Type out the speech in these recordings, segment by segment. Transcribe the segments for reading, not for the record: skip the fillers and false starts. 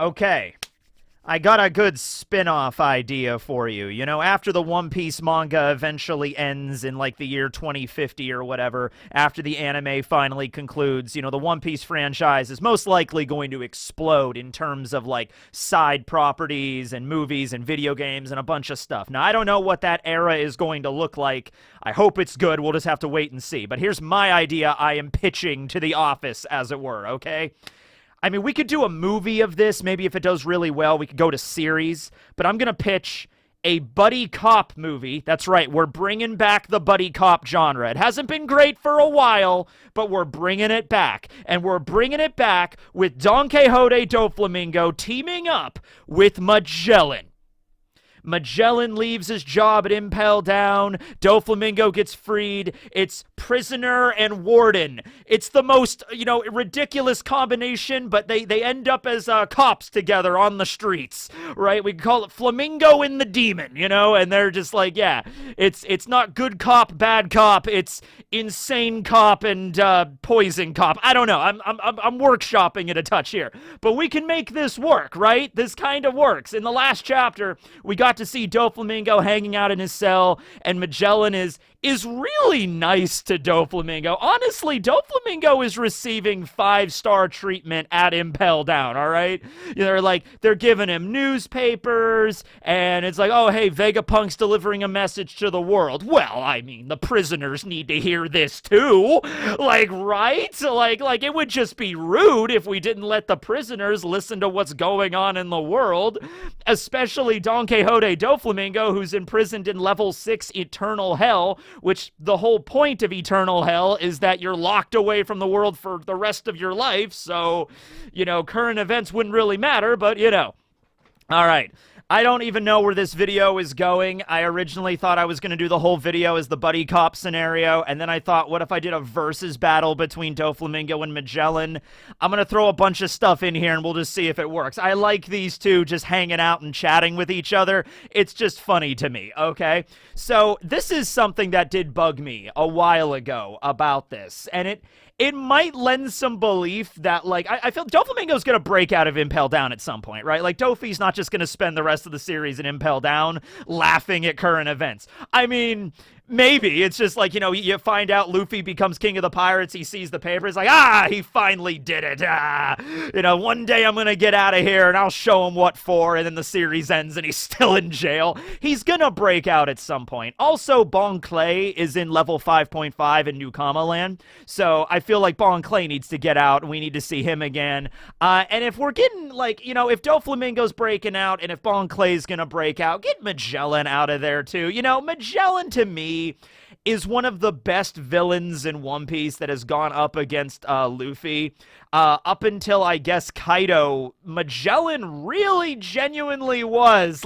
Okay. I got a good spin-off idea for you. You know, after the One Piece manga eventually ends in like the year 2050 or whatever, after the anime finally concludes, you know, the One Piece franchise is most likely going to explode in terms of like side properties and movies and video games and a bunch of stuff. Now, I don't know what that era is going to look like. I hope it's good. We'll just have to wait and see. But here's my idea I am pitching to the office, as it were, okay? I mean, we could do a movie of this. Maybe if it does really well, we could go to series. But I'm going to pitch a buddy cop movie. That's right. We're bringing back the buddy cop genre. It hasn't been great for a while, but we're bringing it back. And we're bringing it back with Don Quixote Doflamingo teaming up with Magellan. Magellan leaves his job at Impel Down. Doflamingo gets freed. It's prisoner and warden. It's the most, ridiculous combination, but they end up as cops together on the streets, right? We call it Flamingo and the Demon, and they're just like, yeah, it's not good cop, bad cop. It's insane cop and poison cop. I don't know. I'm workshopping it a touch here, but we can make this work, right? This kind of works. In the last chapter, we got to see Doflamingo hanging out in his cell, and Magellan is really nice to Doflamingo. Honestly, Doflamingo is receiving 5-star treatment at Impel Down, all right? They're giving him newspapers, and it's like, oh, hey, Vegapunk's delivering a message to the world. Well, I mean, the prisoners need to hear this too. Right? Like, it would just be rude if we didn't let the prisoners listen to what's going on in the world, especially Don Quixote Doflamingo, who's imprisoned in level 6 eternal hell, which the whole point of eternal hell is that you're locked away from the world for the rest of your life, so, current events wouldn't really matter, but, All right. I don't even know where this video is going. I originally thought I was going to do the whole video as the buddy cop scenario, and then I thought, what if I did a versus battle between Doflamingo and Magellan? I'm going to throw a bunch of stuff in here, and we'll just see if it works. I like these two just hanging out and chatting with each other. It's just funny to me, okay? So this is something that did bug me a while ago about this, and it might lend some belief that, I feel Doflamingo's going to break out of Impel Down at some point, right? Like, Doffy's not just going to spend the rest of the series in Impel Down laughing at current events. I mean, maybe. It's just like, you find out Luffy becomes king of the pirates, he sees the paper, it's like, he finally did it. One day I'm going to get out of here and I'll show him what for, and then the series ends and he's still in jail. He's going to break out at some point. Also, Bon Clay is in level 5.5 in New Kama Land, so I feel like Bon Clay needs to get out and we need to see him again. And if we're getting, if Doflamingo's breaking out and if Bon Clay's going to break out, get Magellan out of there too. Magellan to me is one of the best villains in One Piece that has gone up against Luffy. Up until, I guess, Kaido, Magellan really genuinely was,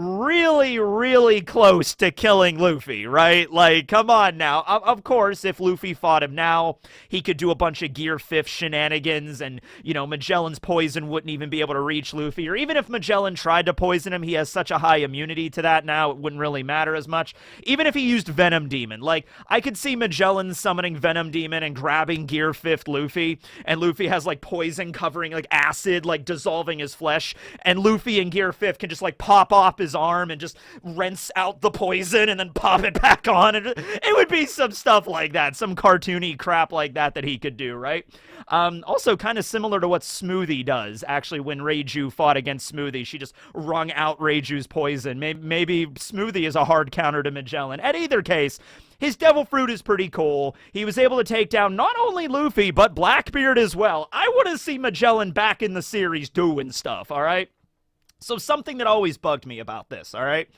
really, really close to killing Luffy, right? Come on now. Of course, if Luffy fought him now, he could do a bunch of Gear 5th shenanigans, and, Magellan's poison wouldn't even be able to reach Luffy. Or even if Magellan tried to poison him, he has such a high immunity to that now, it wouldn't really matter as much. Even if he used Venom Demon, I could see Magellan summoning Venom Demon and grabbing Gear 5th Luffy, and Luffy has, poison covering, acid, dissolving his flesh, and Luffy and Gear 5th can just, pop off his arm and just rinse out the poison and then pop it back on. And it would be some stuff like that, some cartoony crap like that he could do, right? Also kind of similar to what Smoothie does, actually, when Reiju fought against Smoothie. She just wrung out Reiju's poison. Maybe Smoothie is a hard counter to Magellan. At either case, his devil fruit is pretty cool. He was able to take down not only Luffy, but Blackbeard as well. I want to see Magellan back in the series doing stuff, all right? So something that always bugged me about this, all right?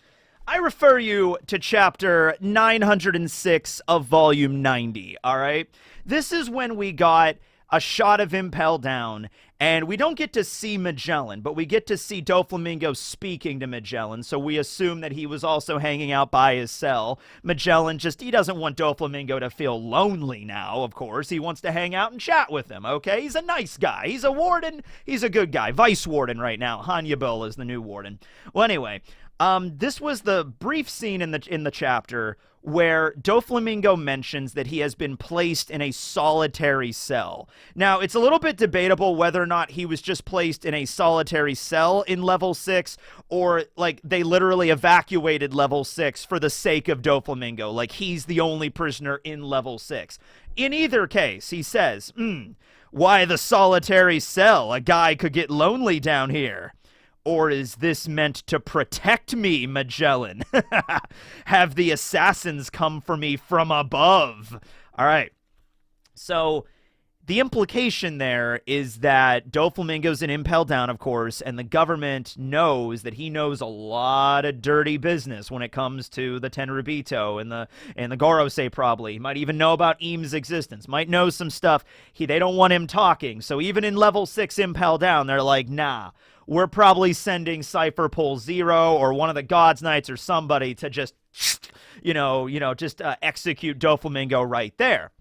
I refer you to chapter 906 of volume 90, all right? This is when we got a shot of Impel Down, and we don't get to see Magellan, but we get to see Doflamingo speaking to Magellan, so we assume that he was also hanging out by his cell. Magellan he doesn't want Doflamingo to feel lonely now, of course. He wants to hang out and chat with him, okay? He's a nice guy. He's a warden. He's a good guy. Vice warden right now. Hannibal is the new warden. Well, anyway, this was the brief scene in the chapter where Doflamingo mentions that he has been placed in a solitary cell. Now, it's a little bit debatable whether or not he was just placed in a solitary cell in level 6, or like they literally evacuated level 6 for the sake of Doflamingo, like he's the only prisoner in level 6. In either case, he says, why the solitary cell? A guy could get lonely down here. Or is this meant to protect me, Magellan? Have the assassins come for me from above? All right. So the implication there is that Doflamingo's an impel down, of course, and the government knows that he knows a lot of dirty business when it comes to the Tenryubito and the Gorosei, probably. He might even know about Eames' existence, might know some stuff. They don't want him talking. So even in level 6 impel down, they're like, nah. We're probably sending Cypher Pole Zero or one of the God's Knights or somebody to just, execute Doflamingo right there.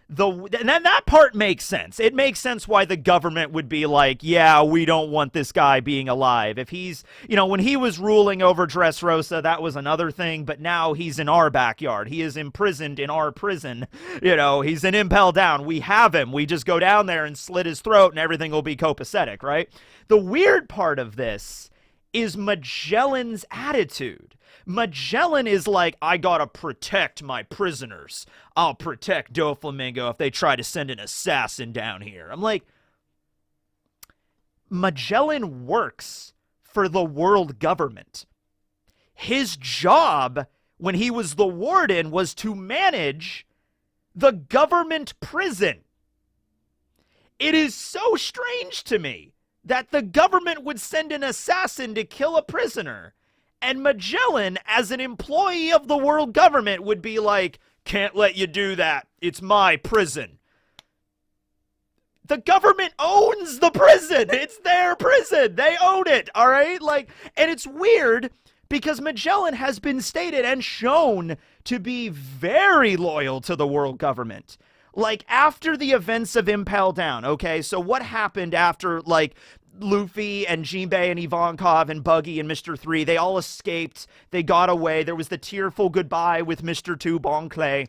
And then that part makes sense. It makes sense why the government would be like, yeah, we don't want this guy being alive. If he's, when he was ruling over Dressrosa, that was another thing, but now he's in our backyard. He is imprisoned in our prison. He's an impel down. We have him. We just go down there and slit his throat and everything will be copacetic, right? The weird part of this is Magellan's attitude. Magellan is like, I gotta protect my prisoners. I'll protect Doflamingo if they try to send an assassin down here. I'm like, Magellan works for the world government. His job when he was the warden was to manage the government prison. It is so strange to me that the government would send an assassin to kill a prisoner, and Magellan, as an employee of the world government, would be like, can't let you do that. It's my prison. The government owns the prison. It's their prison. They own it, all right? And it's weird because Magellan has been stated and shown to be very loyal to the world government. After the events of Impel Down, okay? So what happened after, Luffy and Jinbei and Ivankov and Buggy and Mr. 3, they all escaped. They got away. There was the tearful goodbye with Mr. 2, Bon Clay.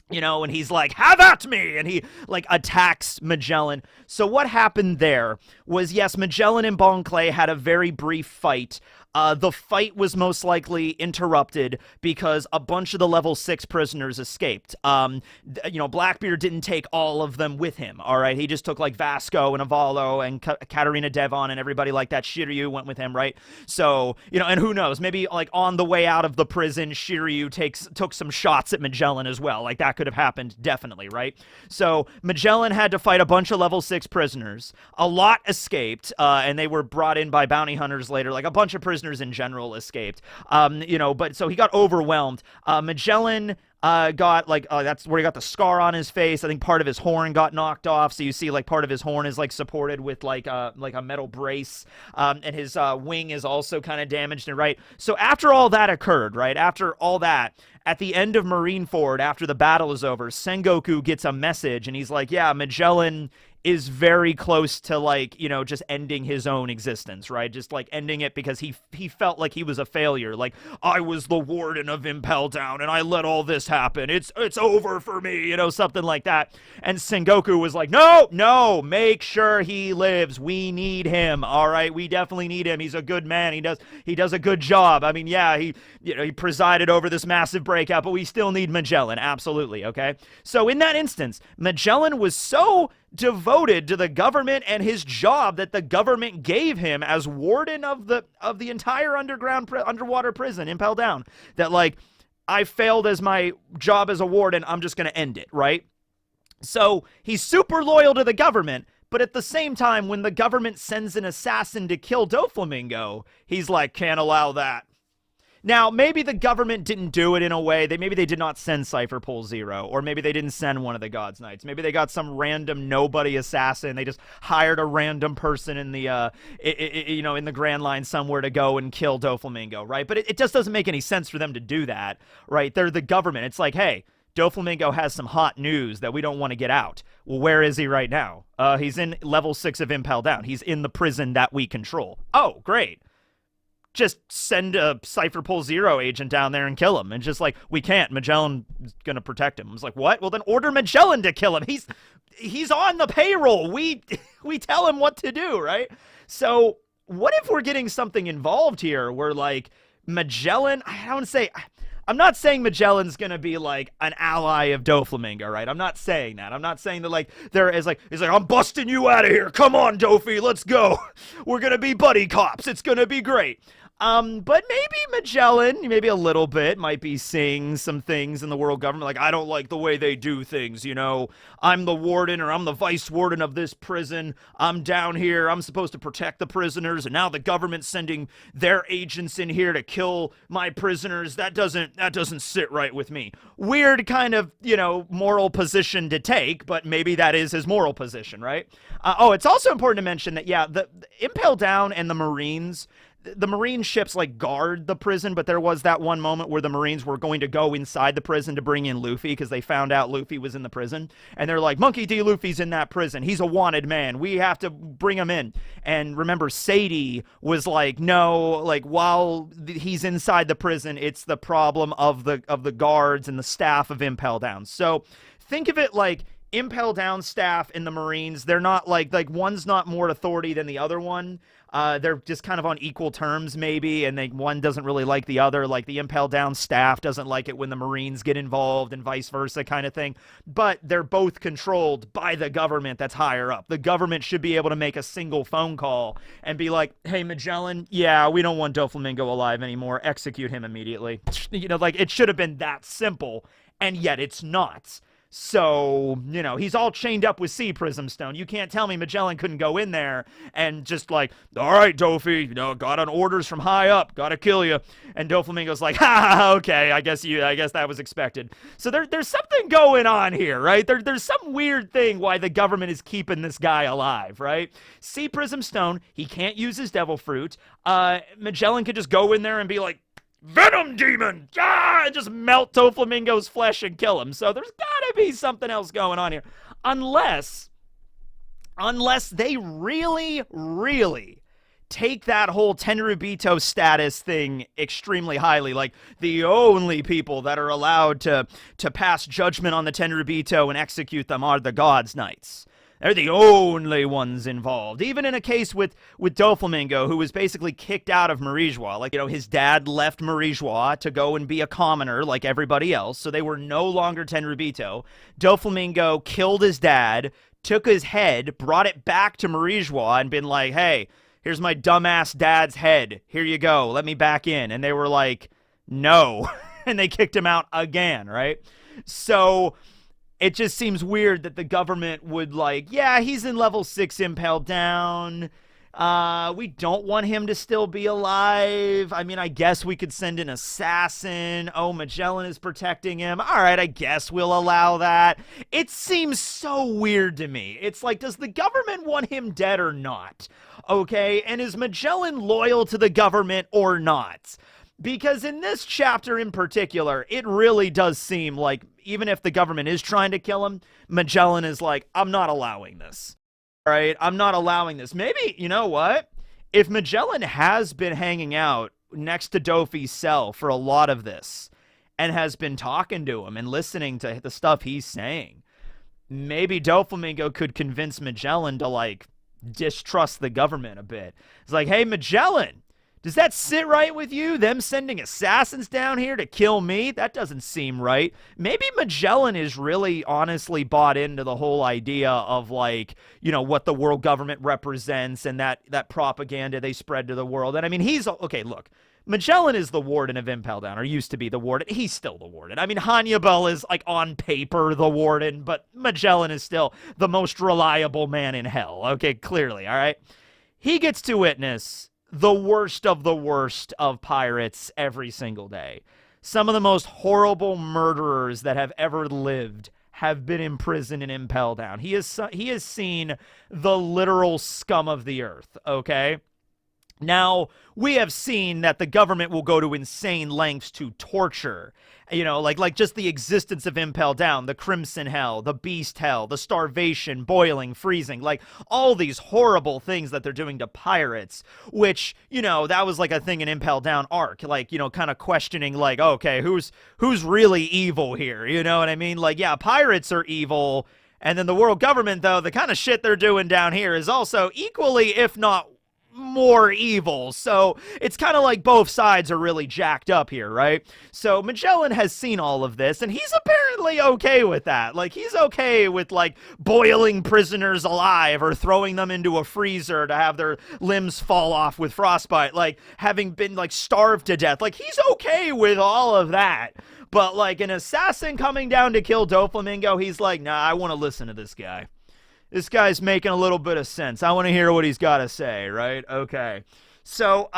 And he's like, have at me! And he, attacks Magellan. So what happened there was, yes, Magellan and Bon Clay had a very brief fight. The fight was most likely interrupted because a bunch of the level 6 prisoners escaped. Blackbeard didn't take all of them with him, all right? He just took, Vasco and Avalo and Katarina Devon and everybody like that. Shiryu went with him, right? So, and who knows? Maybe, on the way out of the prison, Shiryu took some shots at Magellan as well. That could have happened, definitely, right? So, Magellan had to fight a bunch of level 6 prisoners. A lot escaped, and they were brought in by bounty hunters later. A bunch of prisoners in general escaped, but so he got overwhelmed. Magellan got that's where he got the scar on his face. I think part of his horn got knocked off, so you see part of his horn is supported with a metal brace, and his wing is also kind of damaged, and right. So after all that occurred, right, after all that, at the end of Marineford, after the battle is over, Sengoku gets a message, and he's like, yeah, Magellan is very close to just ending his own existence, right? Just ending it because he felt like he was a failure. I was the warden of Impel Down and I let all this happen. It's over for me, something like that. And Sengoku was like, no, make sure he lives. We need him. All right. We definitely need him. He's a good man. He does a good job. I mean, yeah, he presided over this massive breakout, but we still need Magellan. Absolutely. Okay. So in that instance, Magellan was so devoted to the government and his job that the government gave him as warden of the entire underwater prison, Impel Down, that I failed as my job as a warden, I'm just going to end it, right? So he's super loyal to the government, but at the same time, when the government sends an assassin to kill Doflamingo, he's like, can't allow that. Now, maybe the government didn't do it in a way. Maybe they did not send Cypher Pole Zero, or maybe they didn't send one of the God's Knights. Maybe they got some random nobody assassin. They just hired a random person in the, in the Grand Line somewhere to go and kill Doflamingo, right? But it just doesn't make any sense for them to do that, right? They're the government. It's like, hey, Doflamingo has some hot news that we don't want to get out. Well, where is he right now? He's in level 6 of Impel Down. He's in the prison that we control. Oh, great. just send a Cypher Pole Zero agent down there and kill him. And just like, we can't. Magellan's gonna protect him. I was like, what? Well, then order Magellan to kill him. He's on the payroll. We tell him what to do, right? So what if we're getting something involved here where like Magellan, I don't say, I'm not saying Magellan's gonna be like an ally of Doflamingo, right? I'm not saying that. I'm not saying that like there is like, he's like, I'm busting you out of here. Come on, Doffy, let's go. We're gonna be buddy cops. It's gonna be great. But maybe Magellan, maybe a little bit, might be seeing some things in the world government, like, I don't like the way they do things, you know, I'm the warden, or I'm the vice warden of this prison, I'm down here, I'm supposed to protect the prisoners, and now the government's sending their agents in here to kill my prisoners, that doesn't sit right with me. Weird kind of, you know, moral position to take, but maybe that is his moral position, right? It's also important to mention that, yeah, the Impel Down and the Marines, the Marine ships like guard the prison, but there was that one moment where the Marines were going to go inside the prison to bring in Luffy because they found out Luffy was in the prison, and they're like, Monkey D. Luffy's in that prison, he's a wanted man, we have to bring him in. And remember, Sadie was like, no, like, while he's inside the prison, it's the problem of the guards and the staff of Impel Down. So think of it like Impel Down staff in the Marines, they're not like one's not more authority than the other one. They're just kind of on equal terms, maybe, and one doesn't really like the other. Like, the Impel Down staff doesn't like it when the Marines get involved and vice versa kind of thing. But they're both controlled by the government that's higher up. The government should be able to make a single phone call and be like, hey, Magellan, yeah, we don't want Doflamingo alive anymore. Execute him immediately. You know, like, it should have been that simple, and yet it's not. So, you know, he's all chained up with Sea Prism Stone. You can't tell me Magellan couldn't go in there and just like, all right, Doffy, you know, got on orders from high up, gotta kill you. And Doflamingo's like, ha, okay, I guess that was expected. So there's something going on here, right? There's some weird thing why the government is keeping this guy alive, right? Sea Prism Stone, he can't use his Devil Fruit. Magellan could just go in there and be like, Venom Demon! Ah! And just melt Doflamingo's flesh and kill him. So there's gotta be something else going on here. Unless they really, really take that whole Tenryubito status thing extremely highly. Like, the only people that are allowed to pass judgment on the Tenryubito and execute them are the God's Knights. They're the only ones involved. Even in a case with Doflamingo, who was basically kicked out of Marijois. Like, you know, his dad left Marijois to go and be a commoner like everybody else, so they were no longer Tenryubito. Doflamingo killed his dad, took his head, brought it back to Marijois, and been like, hey, here's my dumbass dad's head. Here you go. Let me back in. And they were like, no. And they kicked him out again, right? So it just seems weird that the government would like, yeah, he's in level 6 Impel Down. We don't want him to still be alive. I mean, I guess we could send an assassin. Oh, Magellan is protecting him. All right, I guess we'll allow that. It seems so weird to me. It's like, does the government want him dead or not? Okay, and is Magellan loyal to the government or not? Because in this chapter in particular, it really does seem like even if the government is trying to kill him, Magellan is like, I'm not allowing this. All right, I'm not allowing this. Maybe, you know what? If Magellan has been hanging out next to Doffy's cell for a lot of this and has been talking to him and listening to the stuff he's saying, maybe Doflamingo could convince Magellan to, like, distrust the government a bit. It's like, hey, Magellan, does that sit right with you? Them sending assassins down here to kill me? That doesn't seem right. Maybe Magellan is really honestly bought into the whole idea of, like, you know, what the world government represents and that propaganda they spread to the world. And I mean, okay, look, Magellan is the warden of Impel Down, or used to be the warden. He's still the warden. I mean, Hannibal is, like, on paper the warden, but Magellan is still the most reliable man in hell. Okay, clearly, all right? He gets to witness the worst of pirates every single day. Some of the most horrible murderers that have ever lived have been imprisoned in Impel Down. He has seen the literal scum of the earth, okay? Now, we have seen that the government will go to insane lengths to torture, like just the existence of Impel Down, the Crimson Hell, the Beast Hell, the starvation, boiling, freezing, like all these horrible things that they're doing to pirates, which, that was like a thing in Impel Down arc, like, kind of questioning, like, okay, who's really evil here? You know what I mean? Like, yeah, pirates are evil, and then the world government, though, the kind of shit they're doing down here is also equally, if not more evil. So it's kind of like both sides are really jacked up here, right? So Magellan has seen all of this, and he's apparently okay with that. Like, he's okay with, like, boiling prisoners alive or throwing them into a freezer to have their limbs fall off with frostbite, like having been, like, starved to death. Like, he's okay with all of that. But, like, an assassin coming down to kill Doflamingo, he's like, nah, I want to listen to this guy. This guy's making a little bit of sense. I want to hear what he's got to say, right? Okay. So,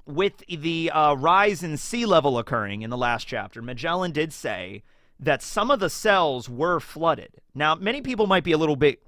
with the rise in sea level occurring in the last chapter, Magellan did say that some of the cells were flooded. Now, many people might be a little bit,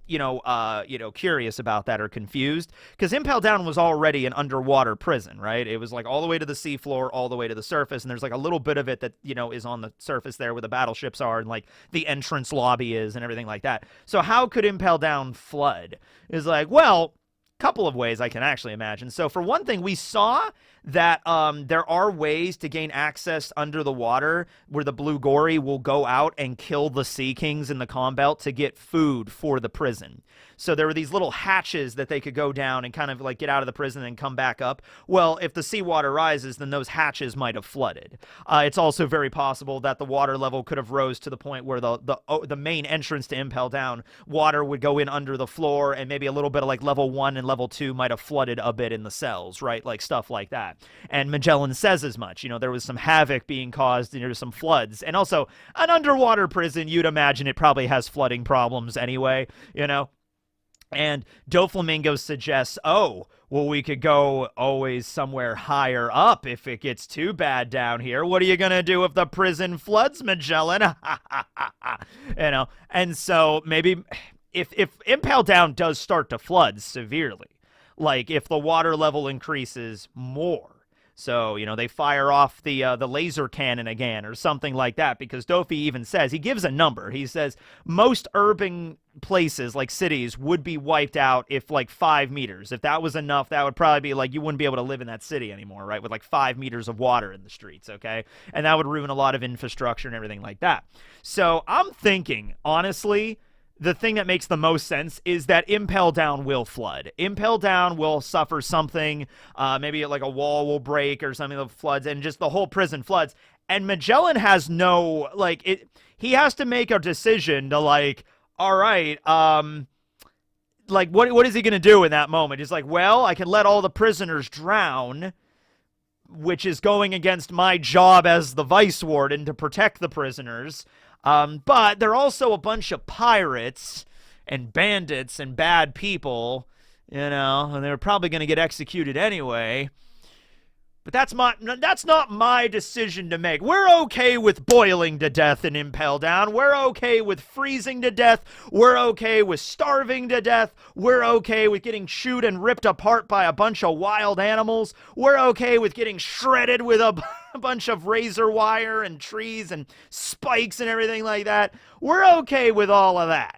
curious about that or confused, because Impel Down was already an underwater prison, right? It was like all the way to the seafloor, all the way to the surface, and there's like a little bit of it that, is on the surface there where the battleships are and like the entrance lobby is and everything like that. So how could Impel Down flood? It's like, well, couple of ways I can actually imagine. So for one thing, we saw that there are ways to gain access under the water where the Blue Gory will go out and kill the Sea Kings in the Calm Belt to get food for the prison. So there were these little hatches that they could go down and kind of like get out of the prison and come back up. Well, if the seawater rises, then those hatches might have flooded. It's also very possible that the water level could have rose to the point where the main entrance to Impel Down, water would go in under the floor, and maybe a little bit of like level 1 and level 2 might have flooded a bit in the cells, right? Like stuff like that. And Magellan says as much. There was some havoc being caused, some floods. And also, an underwater prison, you'd imagine it probably has flooding problems anyway, And Doflamingo suggests, oh, well, we could go always somewhere higher up if it gets too bad down here. What are you going to do if the prison floods, Magellan? And so maybe if Impel Down does start to flood severely, like if the water level increases more, so, they fire off the laser cannon again or something like that, because Doffy even says, he gives a number. He says most urban places like cities would be wiped out if like 5 meters. If that was enough, that would probably be like you wouldn't be able to live in that city anymore, right? With like 5 meters of water in the streets, okay? And that would ruin a lot of infrastructure and everything like that. So I'm thinking, honestly, the thing that makes the most sense is that Impel Down will flood. Impel Down will suffer something, maybe like a wall will break or something that floods, and just the whole prison floods. And Magellan has no, he has to make a decision to like, all right, what is he going to do in that moment? He's like, well, I can let all the prisoners drown, which is going against my job as the vice warden to protect the prisoners. But they're also a bunch of pirates and bandits and bad people, and they're probably going to get executed anyway. But that's not my decision to make. We're okay with boiling to death in Impel Down. We're okay with freezing to death. We're okay with starving to death. We're okay with getting chewed and ripped apart by a bunch of wild animals. We're okay with getting shredded with a bunch of razor wire and trees and spikes and everything like that. We're okay with all of that.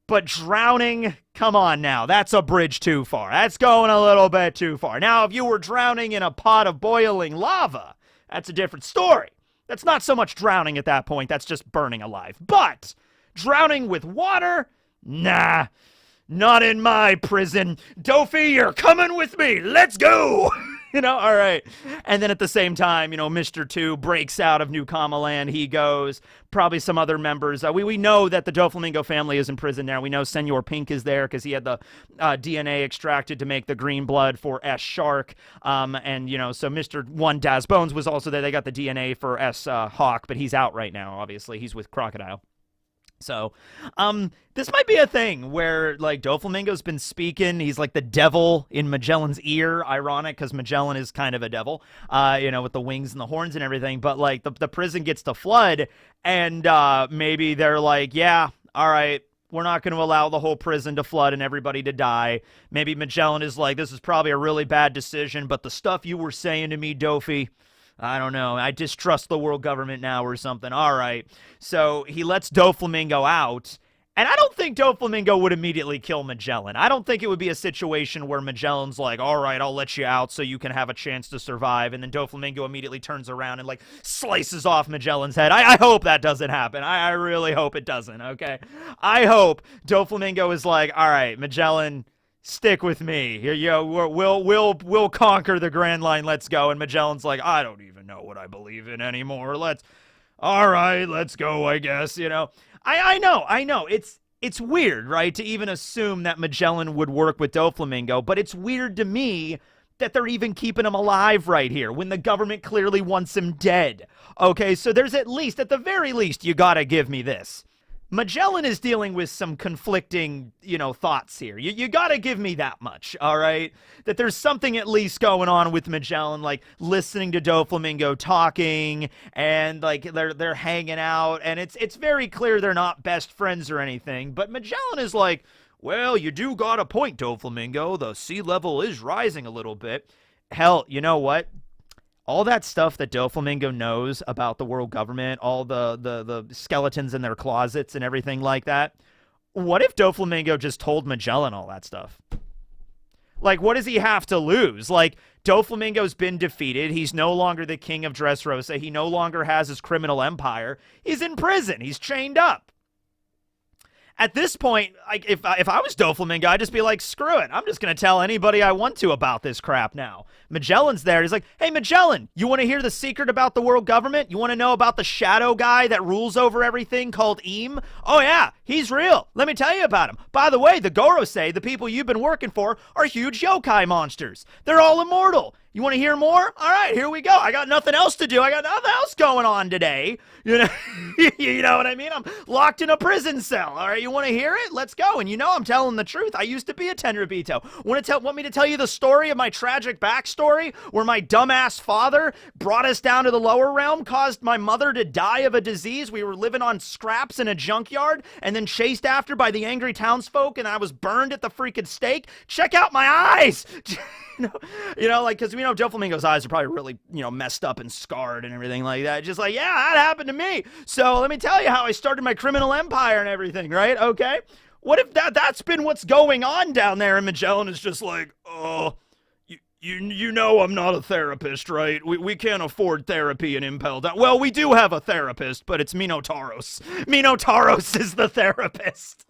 But drowning, come on now, that's a bridge too far. That's going a little bit too far. Now, if you were drowning in a pot of boiling lava, that's a different story. That's not so much drowning at that point, that's just burning alive. But drowning with water? Nah, not in my prison. Doffy, you're coming with me. Let's go. All right. And then at the same time, Mr. 2 breaks out of New Kamaland. He goes, probably some other members. We know that the Doflamingo family is in prison now. We know Senor Pink is there because he had the DNA extracted to make the green blood for S. Shark. So Mr. 1 Daz Bones was also there. They got the DNA for S. Hawk, but he's out right now, obviously. He's with Crocodile. So, this might be a thing where, like, Doflamingo's been speaking. He's like the devil in Magellan's ear. Ironic, because Magellan is kind of a devil, with the wings and the horns and everything. But, like, the prison gets to flood, and maybe they're like, yeah, all right, We're not going to allow the whole prison to flood and everybody to die. Maybe Magellan is like, this is probably a really bad decision, but the stuff you were saying to me, Doffy, I don't know. I distrust the world government now or something. All right. So he lets Doflamingo out. And I don't think Doflamingo would immediately kill Magellan. I don't think it would be a situation where Magellan's like, all right, I'll let you out so you can have a chance to survive. And then Doflamingo immediately turns around and, like, slices off Magellan's head. I hope that doesn't happen. I really hope it doesn't, okay? I hope Doflamingo is like, all right, Magellan, stick with me. We'll conquer the Grand Line. Let's go. And Magellan's like, I don't even know what I believe in anymore. All right, let's go, I guess, you know. I know. It's weird, right, to even assume that Magellan would work with Doflamingo, but it's weird to me that they're even keeping him alive right here when the government clearly wants him dead. Okay, so there's at the very least, you gotta give me this. Magellan is dealing with some conflicting, thoughts here. You gotta give me that much, all right? That there's something at least going on with Magellan, like listening to Doflamingo talking, and like they're hanging out, and it's very clear they're not best friends or anything. But Magellan is like, well, you do got a point, Doflamingo. The sea level is rising a little bit. Hell, you know what? All that stuff that Doflamingo knows about the world government, all the skeletons in their closets and everything like that, what if Doflamingo just told Magellan all that stuff? Like, what does he have to lose? Like, Doflamingo's been defeated. He's no longer the king of Dressrosa. He no longer has his criminal empire. He's in prison. He's chained up. At this point, if I was Doflamingo, I'd just be like, screw it. I'm just going to tell anybody I want to about this crap now. Magellan's there. He's like, hey, Magellan, you want to hear the secret about the world government? You want to know about the shadow guy that rules over everything called Eam? Oh, yeah, he's real. Let me tell you about him. By the way, the Gorosei, the people you've been working for, are huge yokai monsters. They're all immortal. You want to hear more? All right, here we go. I got nothing else to do. I got nothing else going on today. You know what I mean? I'm locked in a prison cell. All right, you want to hear it? Let's go. And I'm telling the truth. I used to be a Tenryubito. Want me to tell you the story of my tragic backstory where my dumbass father brought us down to the lower realm, caused my mother to die of a disease. We were living on scraps in a junkyard and then chased after by the angry townsfolk, and I was burned at the freaking stake. Check out my eyes. Because we know Doflamingo's eyes are probably really, messed up and scarred and everything like that. Just like, yeah, that happened to me. So let me tell you how I started my criminal empire and everything, right? Okay. What if that's been what's going on down there? And Magellan is just like, oh, you know I'm not a therapist, right? We can't afford therapy in Impel Down. Well, we do have a therapist, but it's Minotauros. Minotauros is the therapist.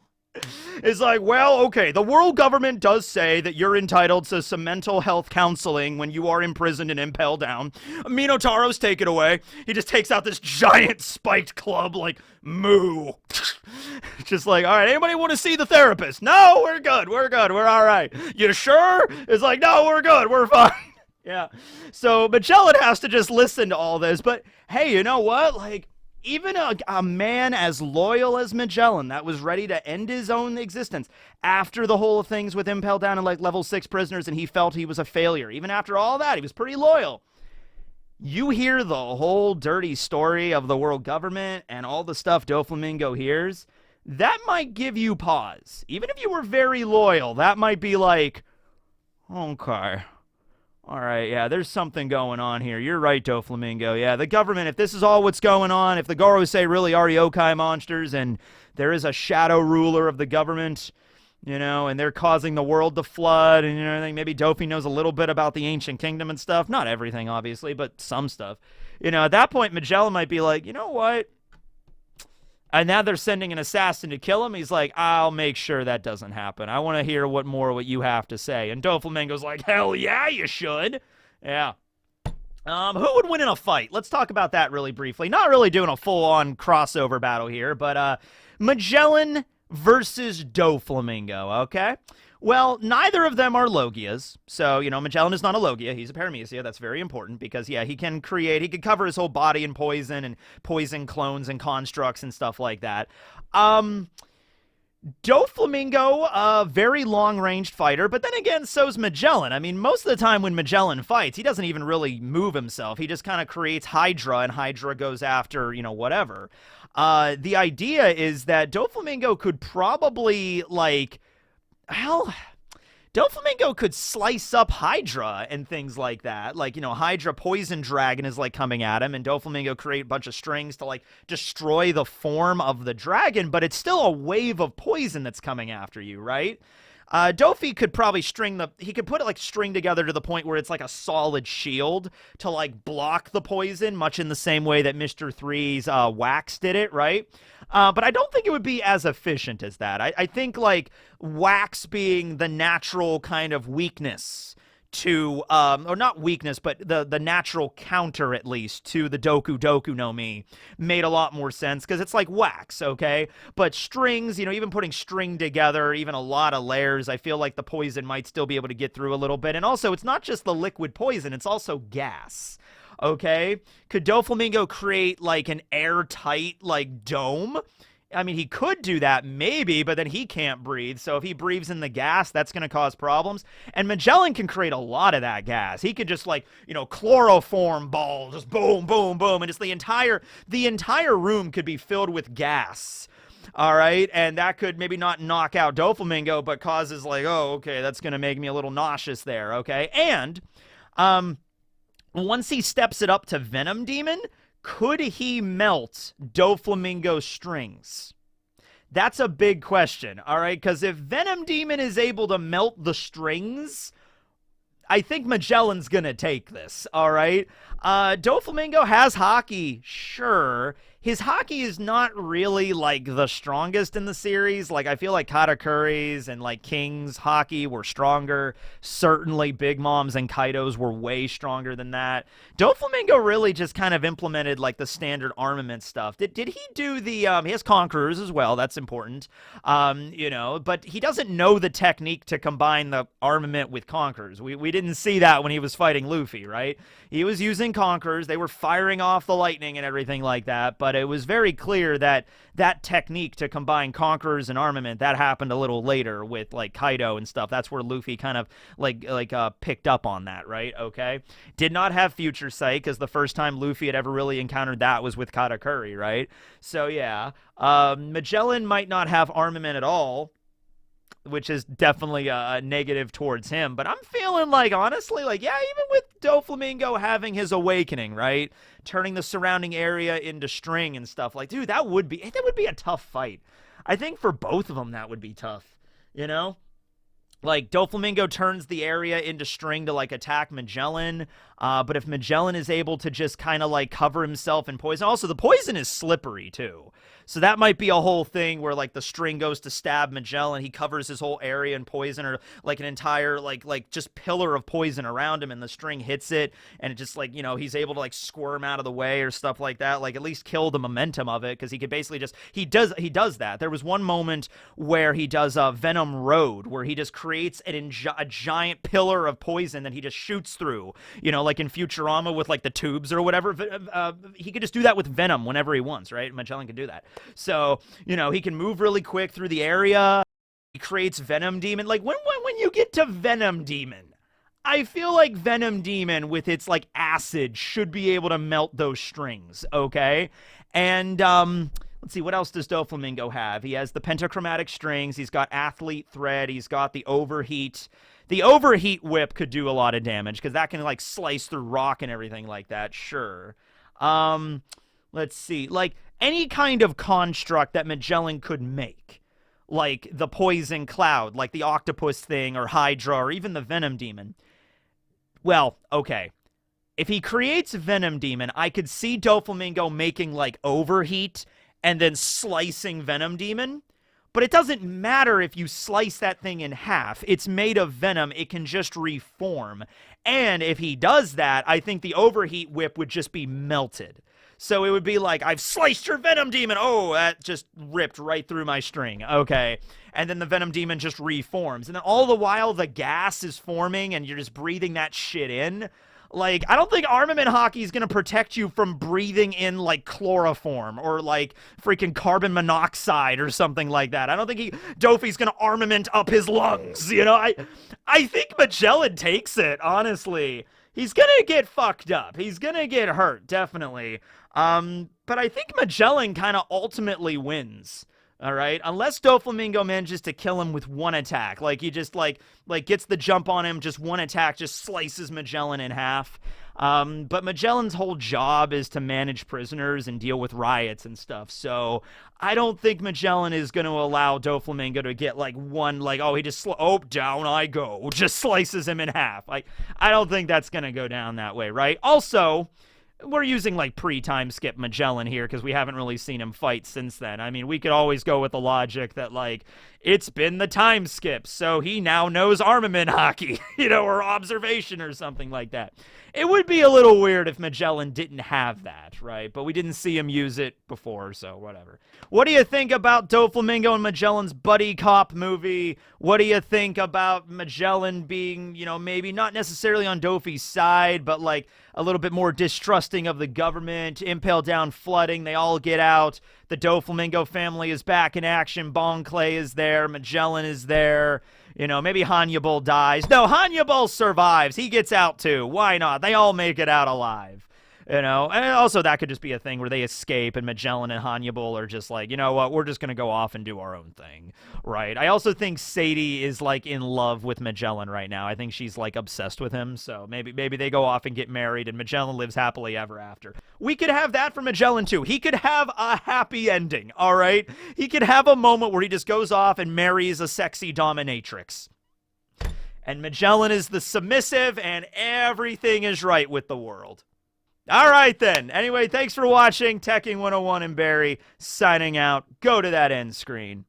It's like, well, okay, the world government does say that you're entitled to some mental health counseling when you are imprisoned and impelled down. Minotauros, take it away. He just takes out this giant spiked club like, moo. Just like, all right, anybody want to see the therapist? No, we're good, we're all right. You sure? It's like, no, we're good, we're fine. Yeah. So Magellan has to just listen to all this, but hey, you know what? Like, even a man as loyal as Magellan that was ready to end his own existence after the whole things with Impel Down and like level 6 prisoners and he felt he was a failure. Even after all that, he was pretty loyal. You hear the whole dirty story of the world government and all the stuff Doflamingo hears, that might give you pause. Even if you were very loyal, that might be like, okay. All right, yeah, there's something going on here. You're right, Doflamingo. Yeah, the government, if this is all what's going on, if the Gorosei really are yokai monsters and there is a shadow ruler of the government, and they're causing the world to flood and everything, maybe Doffy knows a little bit about the ancient kingdom and stuff. Not everything, obviously, but some stuff. At that point, Magellan might be like, you know what? And now they're sending an assassin to kill him. He's like, I'll make sure that doesn't happen. I want to hear what you have to say. And Doflamingo's like, hell yeah, you should. Yeah. Who would win in a fight? Let's talk about that really briefly. Not really doing a full-on crossover battle here, but Magellan versus Doflamingo, okay? Well, neither of them are Logias. So, Magellan is not a Logia. He's a Paramecia. That's very important because, yeah, he can cover his whole body in poison and poison clones and constructs and stuff like that. Doflamingo, a very long-ranged fighter, but then again, so's Magellan. I mean, most of the time when Magellan fights, he doesn't even really move himself. He just kind of creates Hydra, and Hydra goes after, whatever. The idea is that Doflamingo could probably, hell, Doflamingo could slice up Hydra and things like that. Like, Hydra Poison Dragon is, coming at him, and Doflamingo create a bunch of strings to, destroy the form of the dragon, but it's still a wave of poison that's coming after you, right? Doffy could probably he could put it, string together to the point where it's like a solid shield to, block the poison, much in the same way that Mr. Three's Wax did it, right? But I don't think it would be as efficient as that. I think, Wax being the natural kind of weakness to, or not weakness, but the natural counter, at least, to the Doku Doku no Mi made a lot more sense, because it's like wax, okay? But strings, even putting string together, even a lot of layers, I feel like the poison might still be able to get through a little bit. And also, it's not just the liquid poison, it's also gas. Okay? Could Doflamingo create, an airtight, dome? I mean, he could do that, maybe, but then he can't breathe. So if he breathes in the gas, that's going to cause problems. And Magellan can create a lot of that gas. He could just, chloroform ball, just boom, boom, boom, and just the entire room could be filled with gas. All right, and that could maybe not knock out Doflamingo, but causes, oh, okay, that's going to make me a little nauseous there, okay? And, once he steps it up to Venom Demon, could he melt Doflamingo's strings? That's a big question, all right? Because if Venom Demon is able to melt the strings, I think Magellan's going to take this, all right? Doflamingo has hockey, sure. His hockey is not really, the strongest in the series. I feel like Katakuri's and, King's hockey were stronger. Certainly Big Mom's and Kaido's were way stronger than that. Doflamingo really just kind of implemented, the standard armament stuff. Did he do the, he has Conquerors as well, that's important. But he doesn't know the technique to combine the armament with Conquerors. We didn't see that when he was fighting Luffy, right? He was using Conquerors. They were firing off the lightning and everything like that, but it was very clear that that technique to combine Conquerors and armament, that happened a little later with, Kaido and stuff. That's where Luffy kind of, picked up on that, right? Okay? Did not have Future Sight, because the first time Luffy had ever really encountered that was with Katakuri, right? So, yeah. Magellan might not have armament at all, which is definitely a negative towards him. But I'm feeling honestly, yeah, even with Doflamingo having his awakening, right? Turning the surrounding area into string and stuff, dude, that would be a tough fight. I think for both of them, that would be tough, Doflamingo turns the area into string to, attack Magellan, but if Magellan is able to just kind of, cover himself in poison. Also, the poison is slippery, too. So that might be a whole thing where, the string goes to stab Magellan, he covers his whole area in poison, or, an entire, just pillar of poison around him, and the string hits it, and it just, he's able to, squirm out of the way or stuff like that, at least kill the momentum of it, because he could basically just, he does that. There was one moment where he does a Venom Road, where he just creates a giant pillar of poison that he just shoots through, like in Futurama with, the tubes or whatever. He could just do that with Venom whenever he wants, right? Magellan can do that. So, he can move really quick through the area. He creates Venom Demon. When you get to Venom Demon, I feel like Venom Demon with its, acid should be able to melt those strings, okay? And, let's see, what else does Doflamingo have? He has the pentachromatic strings. He's got Athlete Thread. He's got the Overheat. The Overheat Whip could do a lot of damage, because that can, slice through rock and everything like that, sure. Let's see, any kind of construct that Magellan could make, like the Poison Cloud, like the Octopus thing, or Hydra, or even the Venom Demon. Well, okay. If he creates Venom Demon, I could see Doflamingo making, Overheat and then slicing Venom Demon. But it doesn't matter if you slice that thing in half. It's made of venom. It can just reform. And if he does that, I think the Overheat Whip would just be melted. So it would be like, I've sliced your Venom Demon. Oh, that just ripped right through my string. Okay. And then the Venom Demon just reforms. And then all the while, the gas is forming and you're just breathing that shit in. Like, I don't think armament hockey is going to protect you from breathing in, like, chloroform or, like, freaking carbon monoxide or something like that. I don't think Doffy's going to armament up his lungs, you know? I think Magellan takes it, honestly. He's going to get fucked up. He's going to get hurt, definitely. But I think Magellan kind of ultimately wins. All right, unless Doflamingo manages to kill him with one attack, like he just like gets the jump on him, just one attack, just slices Magellan in half. But Magellan's whole job is to manage prisoners and deal with riots and stuff. So I don't think Magellan is going to allow Doflamingo to get like one, like, oh, he just down I go, just slices him in half. Like, I don't think that's going to go down that way, right? Also, we're using, like, pre-time skip Magellan here because we haven't really seen him fight since then. I mean, we could always go with the logic that, like, it's been the time skip, so he now knows armament hockey, you know, or observation or something like that. It would be a little weird if Magellan didn't have that, right? But we didn't see him use it before, so whatever. What do you think about Doflamingo and Magellan's buddy cop movie? What do you think about Magellan being, you know, maybe not necessarily on Doffy's side, but, like, a little bit more distrusting of the government, Impale Down flooding, they all get out, the Doflamingo family is back in action, Bon Clay is there, Magellan is there, you know, maybe Hannibal dies. No, Hannibal survives, he gets out too, why not? They all make it out alive. You know, and also that could just be a thing where they escape and Magellan and Hannibal are just like, you know what, we're just going to go off and do our own thing, right? I also think Sadie is, like, in love with Magellan right now. I think she's, like, obsessed with him, so maybe they go off and get married and Magellan lives happily ever after. We could have that for Magellan, too. He could have a happy ending, all right? He could have a moment where he just goes off and marries a sexy dominatrix. And Magellan is the submissive and everything is right with the world. All right, then. Anyway, thanks for watching. Teching 101 and Barry signing out. Go to that end screen.